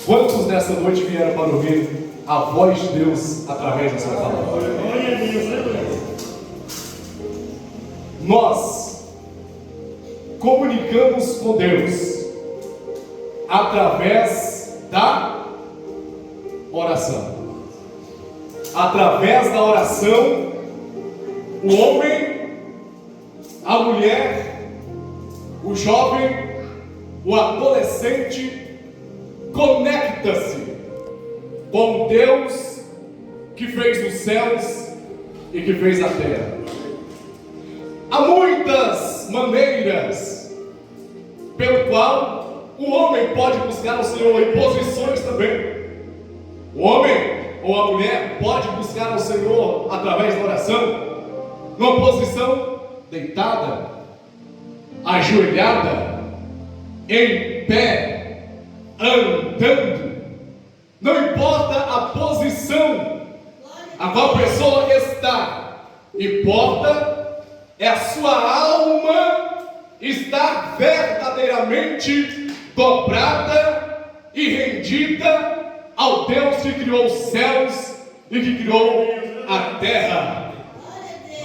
Quantos nessa noite vieram para ouvir a voz de Deus através da sua palavra? Nós comunicamos com Deus através da oração. Através da oração, o homem, a mulher, o jovem, o adolescente conecta-se com Deus que fez os céus e que fez a terra. Há muitas maneiras pelo qual o homem pode buscar o Senhor, e posições também. O homem ou a mulher pode buscar o Senhor através da oração, numa posição deitada, ajoelhada, em pé, andando. Não importa a posição a qual a pessoa está, importa é a sua alma estar verdadeiramente dobrada e rendida ao Deus que criou os céus e que criou a terra.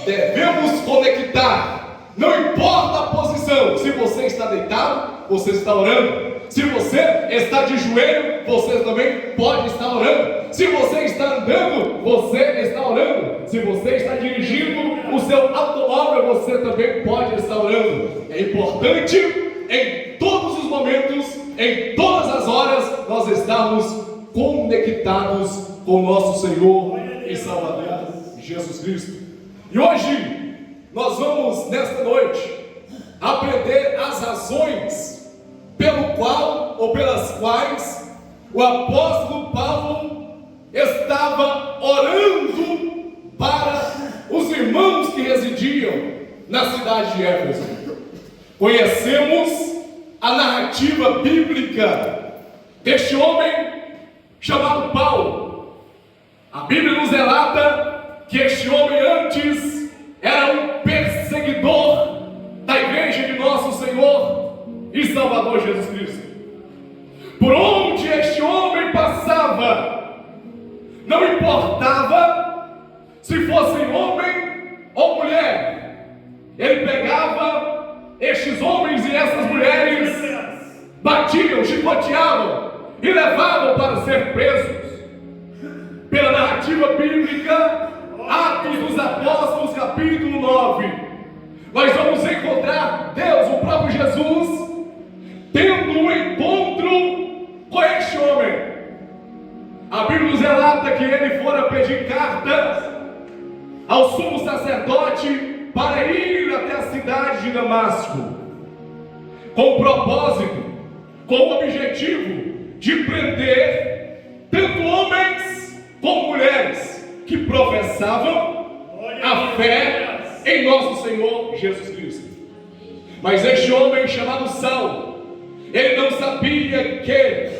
Devemos conectar, não importa a posição. Se você está deitado, você está orando. Se você está de joelho, você também pode estar orando. Se você está andando, você está orando. Se você está dirigindo o seu automóvel, você também pode estar orando. É importante, em todos os momentos, em todas as horas, nós estarmos conectados com o nosso Senhor e Salvador Jesus Cristo. E hoje nós vamos, nesta noite, aprender as razões pelo qual ou pelas quais o apóstolo Paulo estava orando para os irmãos que residiam na cidade de Éfeso. Conhecemos a narrativa bíblica deste homem chamado Paulo. A Bíblia nos relata que este homem antes era um perseguidor da igreja de nosso Senhor e Salvador Jesus Cristo. Por onde este homem passava, não importava se fossem homem ou mulher, ele pegava estes homens e essas mulheres, batiam, chicoteavam e levavam para ser presos. Pela narrativa bíblica, Atos dos Apóstolos, capítulo 9, nós vamos encontrar Deus, o próprio Jesus, tendo um encontro com este homem. A Bíblia nos relata que ele fora pedir cartas ao sumo sacerdote para ir até a cidade de Damasco, com o propósito, com o objetivo de prender tanto homens como mulheres que professavam a fé em nosso Senhor Jesus Cristo. Mas este homem chamado Saulo, ele não sabia que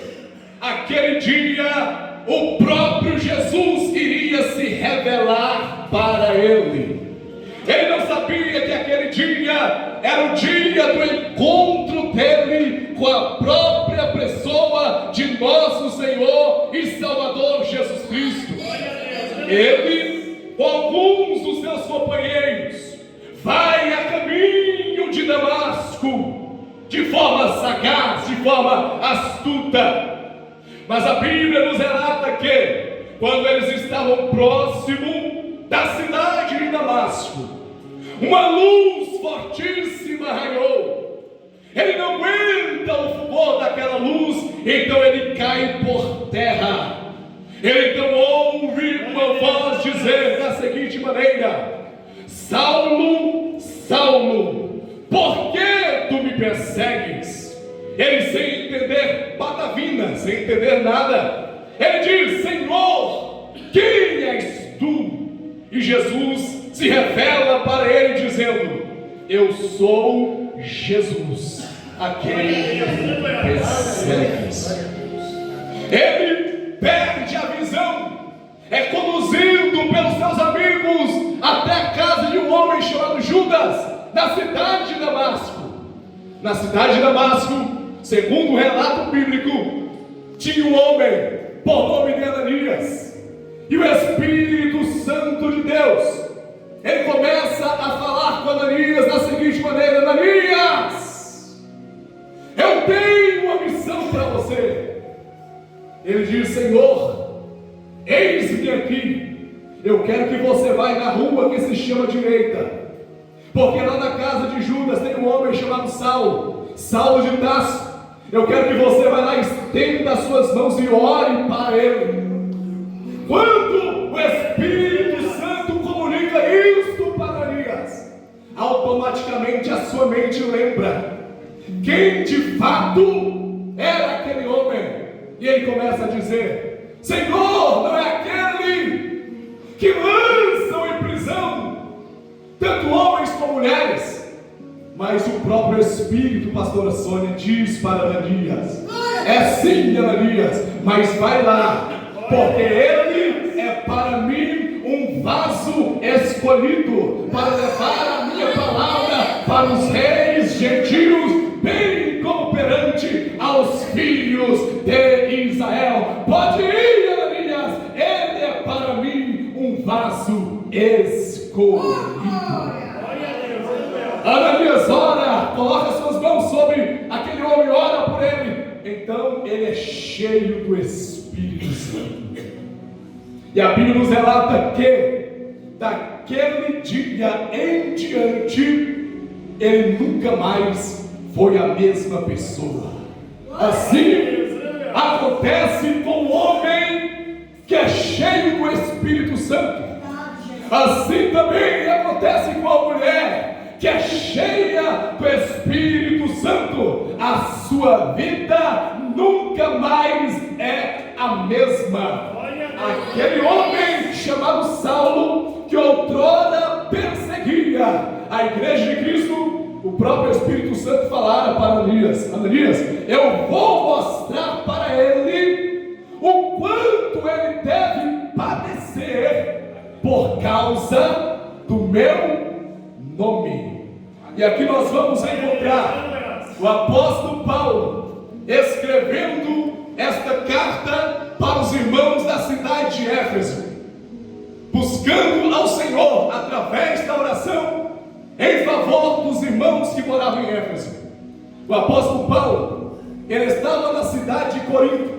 aquele dia o próprio Jesus iria se revelar para ele. Ele não sabia que aquele dia era o dia do encontro dele com a própria pessoa de nosso Senhor e Salvador Jesus Cristo. Ele, com alguns dos seus companheiros, vai a caminho de Damasco, de forma sagaz, de forma astuta. Mas a Bíblia nos relata que, quando eles estavam próximo da cidade de Damasco, uma luz fortíssima raiou. Ele não aguenta o fulgor daquela luz, então ele cai por terra. Ele então ouve uma voz dizer da seguinte maneira: Saulo, Saulo, por que tu me persegues? Ele, sem entender patavina, sem entender nada, ele diz: Senhor, quem és tu? E Jesus se revela para ele dizendo: eu sou Jesus, a quem persegues. Ele perde a visão, é conduzido pelos seus amigos até a casa de um homem chamado Judas, na cidade de Damasco. Na cidade de Damasco, segundo o relato bíblico, tinha um homem por nome de Ananias, e o Espírito Santo de Deus, ele começa a falar com Ananias da seguinte maneira: Ananias, eu tenho uma missão para você. Ele diz: Senhor, eis-me aqui, eu quero que você vá na rua que se chama Direita, porque lá na casa de Judas tem um homem chamado Saulo de Tarso. Eu quero que você vá lá e estenda as suas mãos e ore para ele. Quando o Espírito Santo comunica isto para Ananias, automaticamente a sua mente lembra quem de fato era aquele homem. E ele começa a dizer: Senhor, não é aquele que lançam em prisão tanto homens como mulheres? Mas o próprio Espírito, pastora Sônia, diz para Ananias: é sim, Ananias, mas vai lá, porque ele é para mim um vaso escolhido para levar a minha palavra para os reis gentios, bem como perante aos filhos de Israel. Pode ir, Ananias, ele é para mim um vaso escolhido. Ananias ora, coloca suas mãos sobre aquele homem, ora por ele. Então ele é cheio do Espírito Santo. E a Bíblia nos relata que daquele dia em diante ele nunca mais foi a mesma pessoa. Assim acontece com o homem que é cheio do Espírito Santo. Assim também acontece com a mulher que é cheia do Espírito Santo. A sua vida nunca mais é a mesma. Aquele homem chamado Saulo, que outrora perseguia a igreja de Cristo, o próprio Espírito Santo falara para Ananias: Ananias, eu vou mostrar para ele o quanto ele deve padecer por causa do meu nome. E aqui nós vamos encontrar o apóstolo Paulo escrevendo esta carta para os irmãos da cidade de Éfeso, buscando ao Senhor através da oração em favor dos irmãos que moravam em Éfeso. O apóstolo Paulo, ele estava na cidade de Corinto,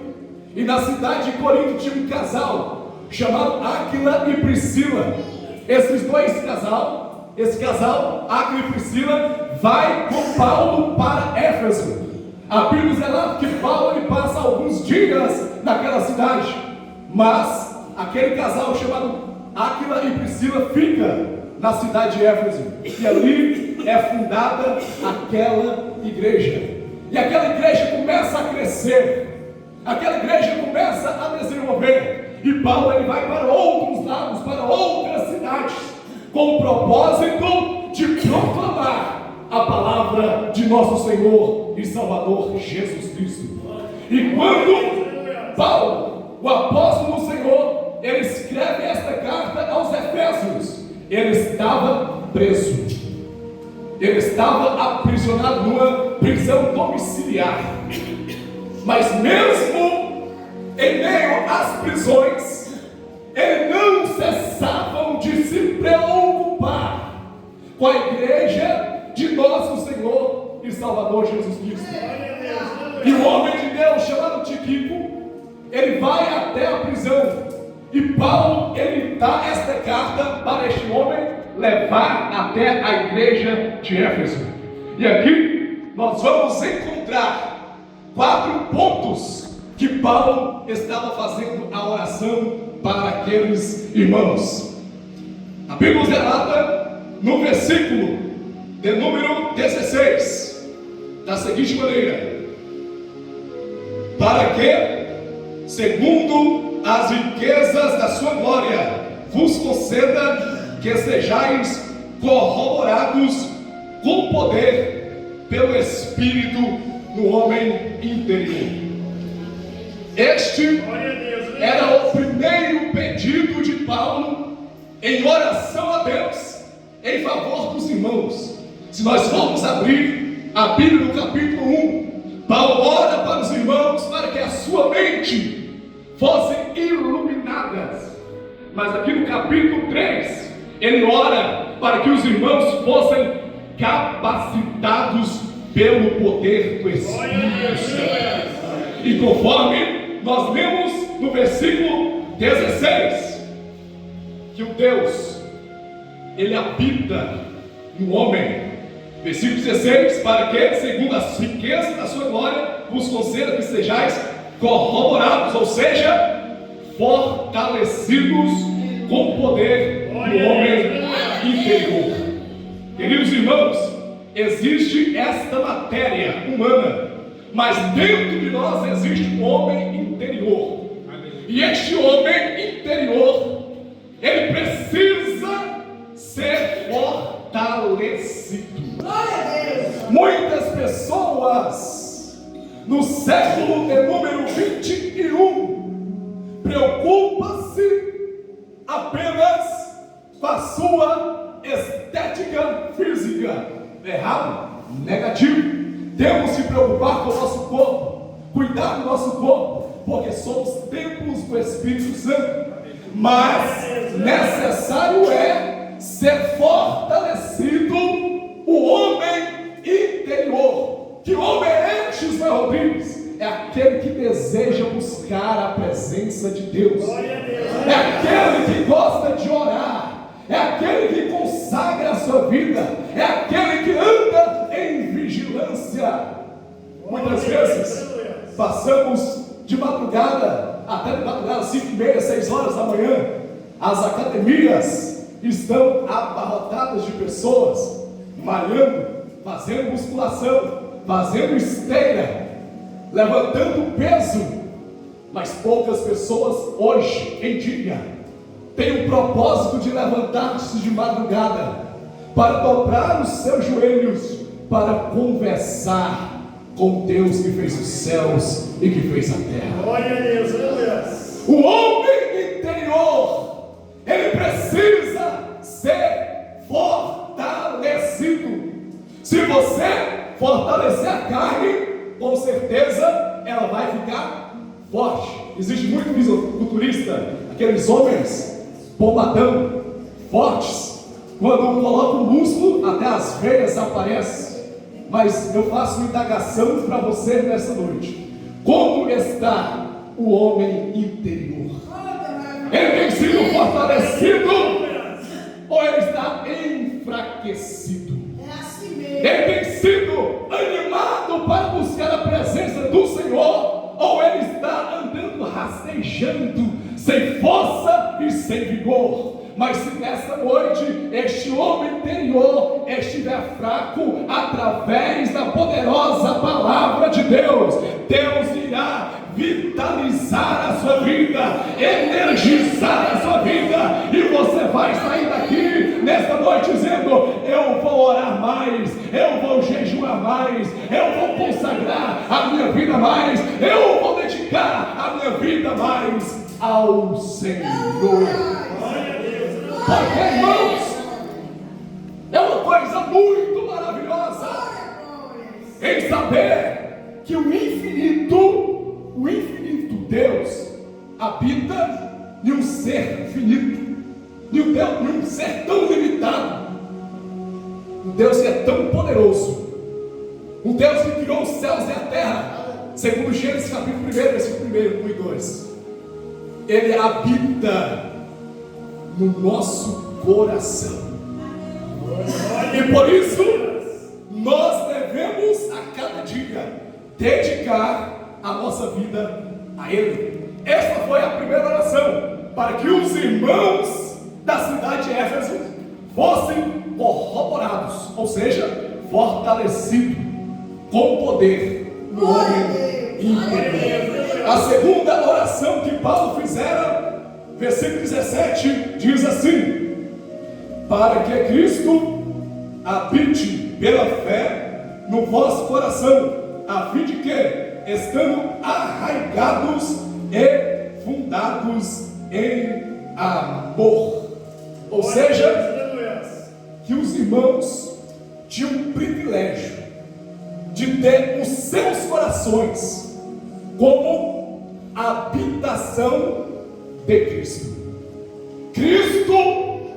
e na cidade de Corinto tinha um casal chamado Áquila e Priscila. Esse casal, Áquila e Priscila, vai com Paulo para Éfeso. A Bíblia diz lá que Paulo ele passa alguns dias naquela cidade, mas aquele casal chamado Áquila e Priscila fica na cidade de Éfeso, e ali é fundada aquela igreja. E aquela igreja começa a crescer, aquela igreja começa a desenvolver, e Paulo ele vai para outros lados, para outras cidades, com o propósito de proclamar a palavra de nosso Senhor e Salvador Jesus Cristo. E quando Paulo, o apóstolo do Senhor, ele escreve esta carta aos Efésios, ele estava preso, ele estava aprisionado numa prisão domiciliar. Mas mesmo em meio às prisões, ele não cessavam de se preocupar com a igreja de nosso Senhor e Salvador Jesus Cristo. E o homem de Deus chamado Tíquico, ele vai até a prisão, e Paulo ele dá esta carta para este homem levar até a igreja de Éfeso. E aqui nós vamos encontrar 4 pontos que Paulo estava fazendo a oração para aqueles irmãos. A Bíblia nos relata no versículo de número 16 da seguinte maneira: para que, segundo as riquezas da sua glória, vos conceda que sejais corroborados com poder pelo Espírito no homem interior. Este era o primeiro pedido de Paulo em oração a Deus em favor dos irmãos. Se nós formos abrir a Bíblia no capítulo 1, Paulo ora para os irmãos para que a sua mente fossem iluminadas. Mas aqui no capítulo 3, ele ora para que os irmãos fossem capacitados pelo poder do Espírito Santo. E conforme nós lemos no versículo 16, que o Deus, ele habita no homem. Versículo 16, para que, segundo as riquezas da sua glória, vos conceda que sejais corroborados, ou seja, fortalecidos com o poder do homem interior. Queridos irmãos, existe esta matéria humana, mas dentro de nós existe um homem interior. E este homem interior, ele precisa ser fortalecido. Muitas pessoas no século de número 21 preocupam-se apenas com a sua estética física. Errado? Negativo. Temos que preocupar com o nosso corpo, cuidar do nosso corpo, porque somos templos do Espírito Santo. Mas necessário é ser fortalecido o homem interior. Que homem é este, José Rodrigues? É aquele que deseja buscar a presença de Deus. É aquele que gosta de orar. É aquele que consagra a sua vida. É aquele que anda em vigilância. Muitas vezes passamos de madrugada, até de madrugada, 5h30, 6 horas da manhã. As academias estão abarrotadas de pessoas malhando, fazendo musculação, fazendo esteira, levantando peso. Mas poucas pessoas hoje em dia têm o propósito de levantar-se de madrugada para dobrar os seus joelhos, para conversar com Deus que fez os céus e que fez a terra. Glória a Deus, meu Deus. O homem interior, ele precisa ser fortalecido. Se você fortalecer a carne, com certeza ela vai ficar forte. Existe muito fisiculturista, aqueles homens bombadão, fortes. Quando coloca o músculo, até as veias aparecem. Mas eu faço uma indagação para você nessa noite. Como está o homem interior? Ele tem sido fortalecido ou ele está enfraquecido? Ele tem sido animado para buscar a presença do Senhor, ou ele está andando rastejando, sem força e sem vigor? Mas se nesta noite este homem interior estiver fraco, através da poderosa palavra de Deus, Deus irá vitalizar a sua vida, energizar a sua vida, e você vai sair daqui nesta noite dizendo: eu vou orar mais, eu vou jejuar mais, eu vou consagrar a minha vida mais, eu vou dedicar a minha vida mais ao Senhor. Porque, irmãos, é uma coisa muito maravilhosa em saber que o infinito Deus habita em um ser finito, em um ser tão limitado, um Deus que é tão poderoso, um Deus que criou os céus e a terra, segundo Gênesis capítulo 1, versículo 1 e 2. Ele habita no nosso coração. E por isso nós devemos a cada dia dedicar a nossa vida a Ele. Esta foi a primeira oração, para que os irmãos da cidade de Éfeso fossem corroborados, ou seja, fortalecidos com o poder do homem interior. A segunda oração que Paulo fizera, versículo 17, diz assim: para que Cristo habite pela fé no vosso coração, a fim de que, estando arraigados e fundados em amor. Ou seja, que os irmãos tinham o privilégio de ter os seus corações como habitação coração de Cristo. Cristo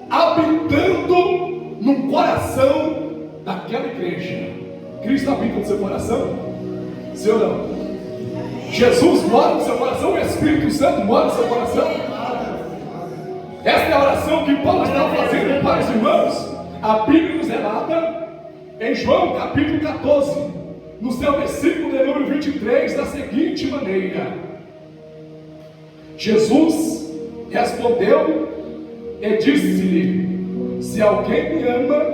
habitando no coração daquela igreja. Cristo habita no seu coração? Sim ou não? Jesus mora no seu coração? O Espírito Santo mora no seu coração? Esta é a oração que Paulo está fazendo para os irmãos. A Bíblia nos relata em João capítulo 14, no seu versículo de número 23, da seguinte maneira: Jesus respondeu e disse-lhe: se alguém me ama,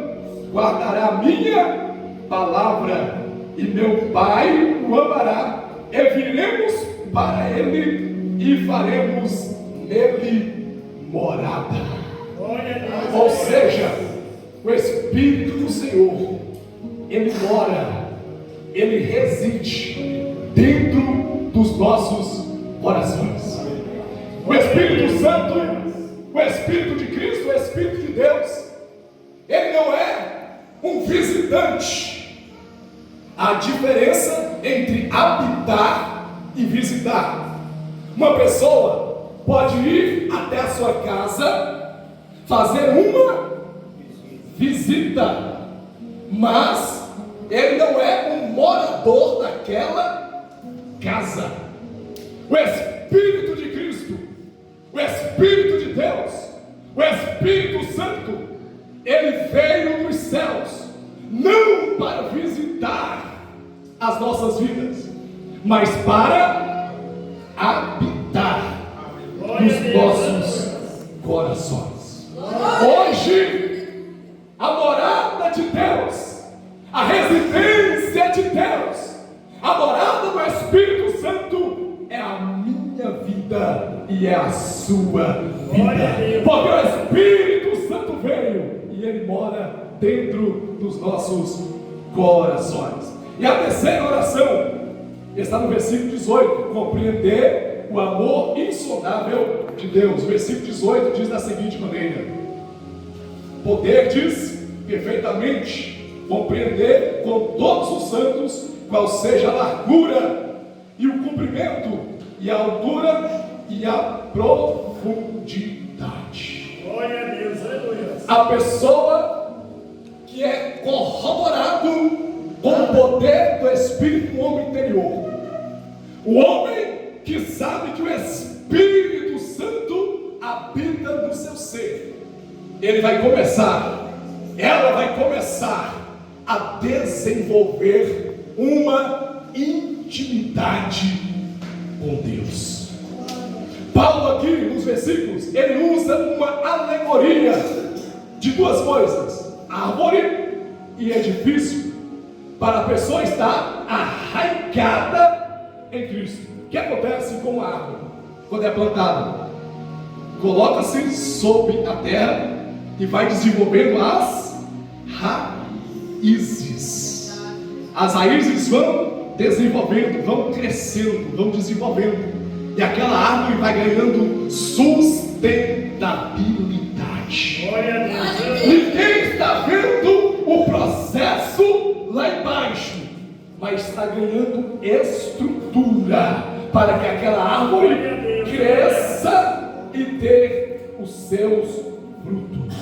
guardará a minha palavra, e meu Pai o amará, e viremos para ele e faremos nele morada. Ou seja, o Espírito do Senhor, ele mora, ele reside dentro dos nossos corações. O Espírito Santo, o Espírito de Cristo, o Espírito de Deus, ele não é um visitante. Há diferença entre habitar e visitar. Uma pessoa pode ir até a sua casa, fazer uma visita, mas ele não é um morador daquela casa. O Espírito de Cristo, o Espírito de Deus, o Espírito Santo, ele veio dos céus, não para visitar as nossas vidas, mas para habitar nos nossos corações. Hoje, a morada de Deus, a residência de Deus, a morada do Espírito Santo é a minha vida e é a sua vida, porque o Espírito Santo veio e ele mora dentro dos nossos corações. E a terceira oração está no versículo 18: compreender o amor insondável de Deus. O versículo 18 diz da seguinte maneira: poderdes perfeitamente compreender com todos os santos qual seja a largura e o comprimento e a altura e a profundidade. Glória a Deus, aleluia. A pessoa que é corroborado com o poder do Espírito no homem interior, o homem que sabe que o Espírito Santo habita no seu ser, ela vai começar a desenvolver uma intimidade com Deus. Paulo aqui nos versículos, ele usa uma alegoria de duas coisas: árvore e edifício, para a pessoa estar arraigada em Cristo. O que acontece com uma árvore quando é plantada? Coloca-se sob a terra e vai desenvolvendo as raízes. As raízes vão desenvolvendo, vão crescendo, vão desenvolvendo, e aquela árvore vai ganhando sustentabilidade. Glória a Deus. Ninguém está vendo o processo lá embaixo, mas está ganhando estrutura para que aquela árvore cresça e dê os seus frutos.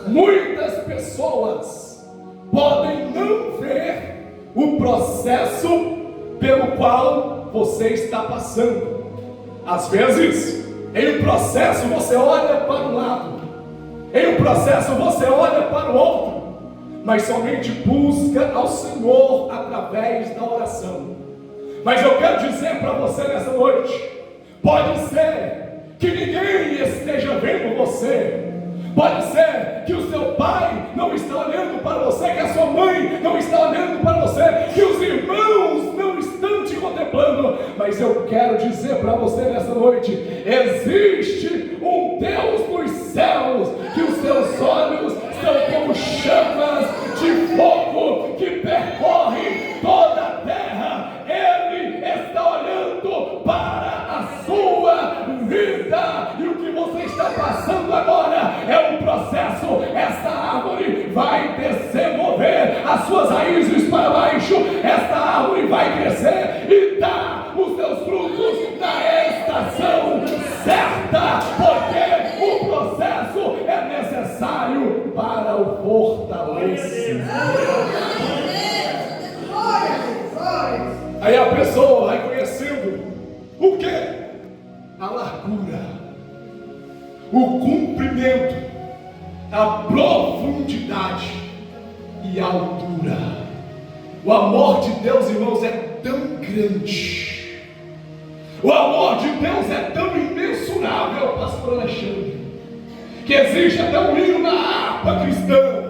Muitas pessoas podem não ver o processo pelo qual você está passando. Às vezes, em um processo você olha para um lado, em um processo você olha para o outro, mas somente busca ao Senhor através da oração. Mas eu quero dizer para você nessa noite: pode ser que ninguém esteja vendo você, pode ser que o seu pai não está olhando para você, que a sua mãe não está olhando para você, que os irmãos não estão te contemplando, mas eu quero dizer para você nessa noite: existe um Deus nos céus, que os seus olhos são como chamas de fogo que percorrem toda a terra. Ele está olhando para a sua vida, e o que você está passando agora é um processo. Esta árvore vai desenvolver as suas raízes para baixo, esta árvore vai crescer e dar os seus frutos na estação pessoa vai conhecendo o que? A largura, o comprimento, a profundidade e a altura. O amor de Deus, irmãos, é tão grande. O amor de Deus é tão imensurável, pastor Alexandre, que existe até um hino na harpa cristã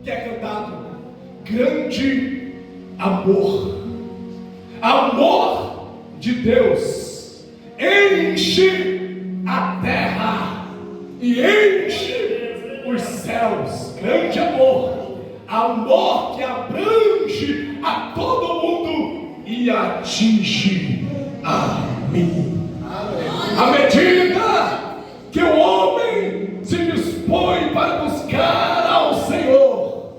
que é cantado: grande amor. Amor de Deus enche a terra e enche os céus. Grande amor, amor que abrange a todo mundo e atinge a mim. À medida que o homem se dispõe para buscar ao Senhor,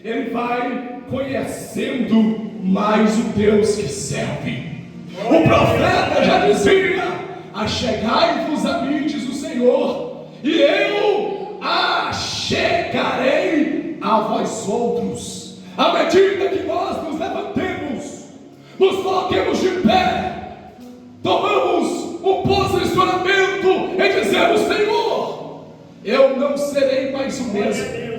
ele vai conhecendo mais o Deus que serve. O profeta já dizia: achegai-vos a mim, diz o Senhor, e eu achegarei a vós outros. À medida que nós nos levantemos, nos coloquemos de pé, tomamos um posicionamento e dizemos: Senhor, eu não serei mais o mesmo.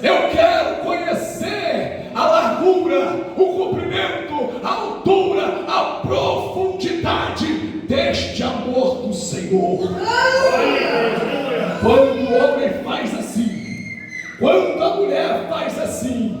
Eu quero conhecer a largura, o comprimento, a altura, a profundidade deste amor do Senhor. Quando o homem faz assim, quando a mulher faz assim,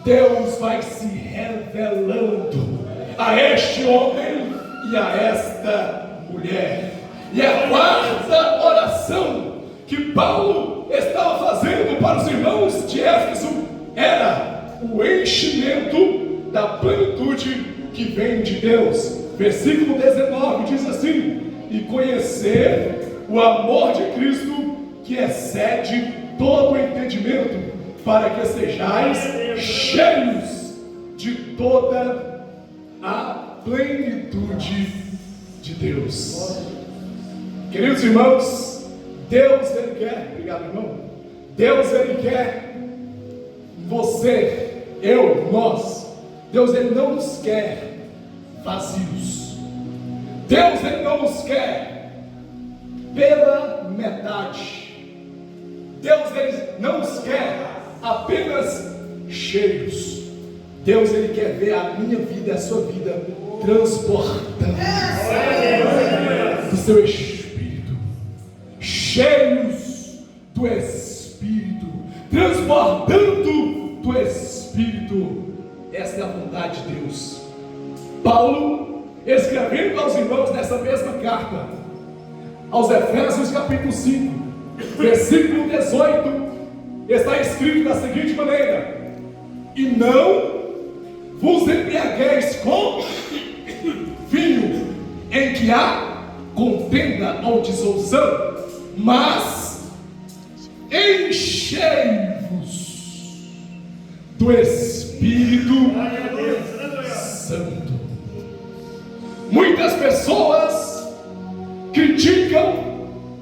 Deus vai se revelando a este homem e a esta mulher. E a quarta oração que Paulo estava fazendo para os irmãos de Éfeso era o enchimento da plenitude que vem de Deus. Versículo 19 diz assim: e conhecer o amor de Cristo que excede todo o entendimento, para que sejais cheios de toda a plenitude de Deus. Queridos irmãos, Deus, Ele quer, obrigado irmão, Deus, Ele quer você, eu, nós. Deus, Ele não nos quer vazios. Deus, Ele não nos quer pela metade. Deus, Ele não nos quer apenas cheios. Deus, Ele quer ver a minha vida e a sua vida transportando do seu Espírito, cheios do Espírito, transbordando do Espírito. Essa é a vontade de Deus. Paulo, escrevendo aos irmãos nessa mesma carta, aos Efésios capítulo 5, versículo 18, está escrito da seguinte maneira: e não vos embriagueis com vinho, em que há contenda ou dissolução, mas enchei-vos do Espírito Santo. Muitas pessoas criticam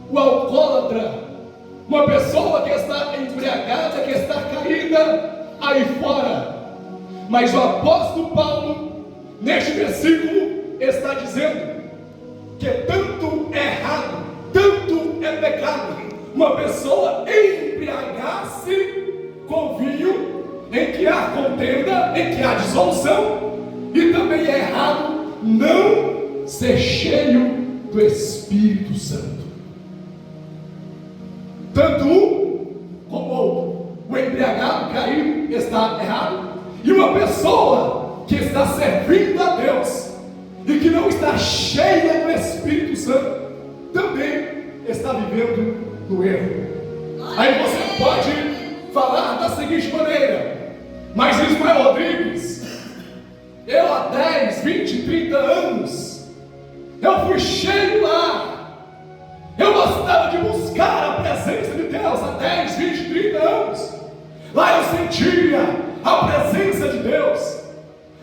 o alcoólatra, uma pessoa que está embriagada, que está caída aí fora. Mas o apóstolo Paulo, neste versículo, está dizendo que tanto é errado, tanto é pecado uma pessoa embriagar-se com vinho em que há contenda, em que há dissolução, e também é errado não ser cheio do Espírito Santo. Tanto um como o outro. O embriagado caído está errado, e uma pessoa que está servindo a Deus e que não está cheia do Espírito Santo também está vivendo no erro. Aí você pode falar da seguinte maneira: mas Ismael Rodrigues, eu há 10, 20, 30 anos eu fui cheio lá, eu gostava de buscar a presença de Deus há 10, 20, 30 anos. Lá eu sentia a presença de Deus,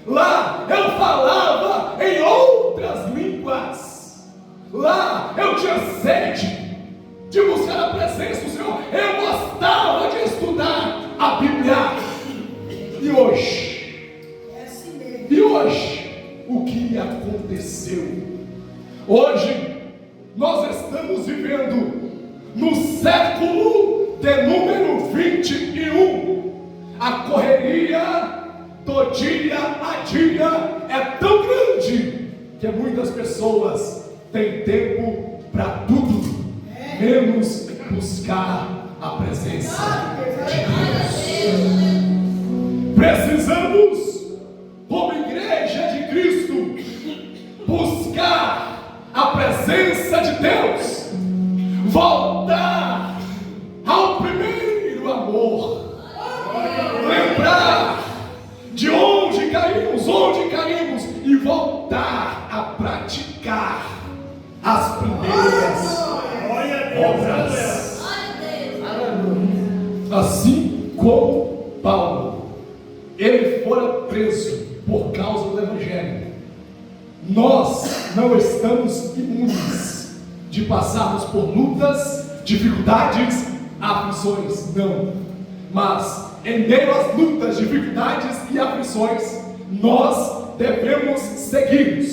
lá eu falava em outras línguas, lá eu tinha sede de buscar a presença do Senhor, eu gostava de estudar a Bíblia. E hoje, o Hoje nós estamos vivendo no século de número 21. A correria do dia a dia é tão grande que muitas pessoas têm tempo para tudo, menos buscar a presença de Deus. Precisamos, como igreja de Cristo, buscar a presença de Deus, voltar ao primeiro amor, lembrar de onde caímos e voltar a praticar as primeiras obras. Assim como Paulo, ele fora preso por causa do Evangelho. Nós não estamos imunes de passarmos por lutas, dificuldades, aflições, não. Mas em meio às lutas, dificuldades e aflições, nós devemos seguir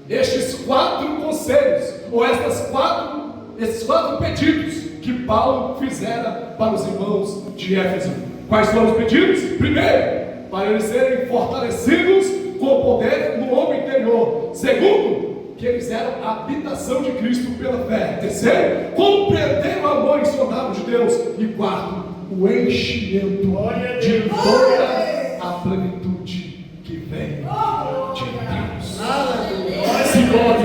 estes 4 conselhos, ou esses quatro pedidos que Paulo fizera para os irmãos de Éfeso. Quais foram os pedidos? Primeiro, para eles serem fortalecidos com o poder no homem interior. Segundo, que eles eram a habitação de Cristo pela fé. Terceiro, compreender o amor insonável de Deus. E quarto, o enchimento de toda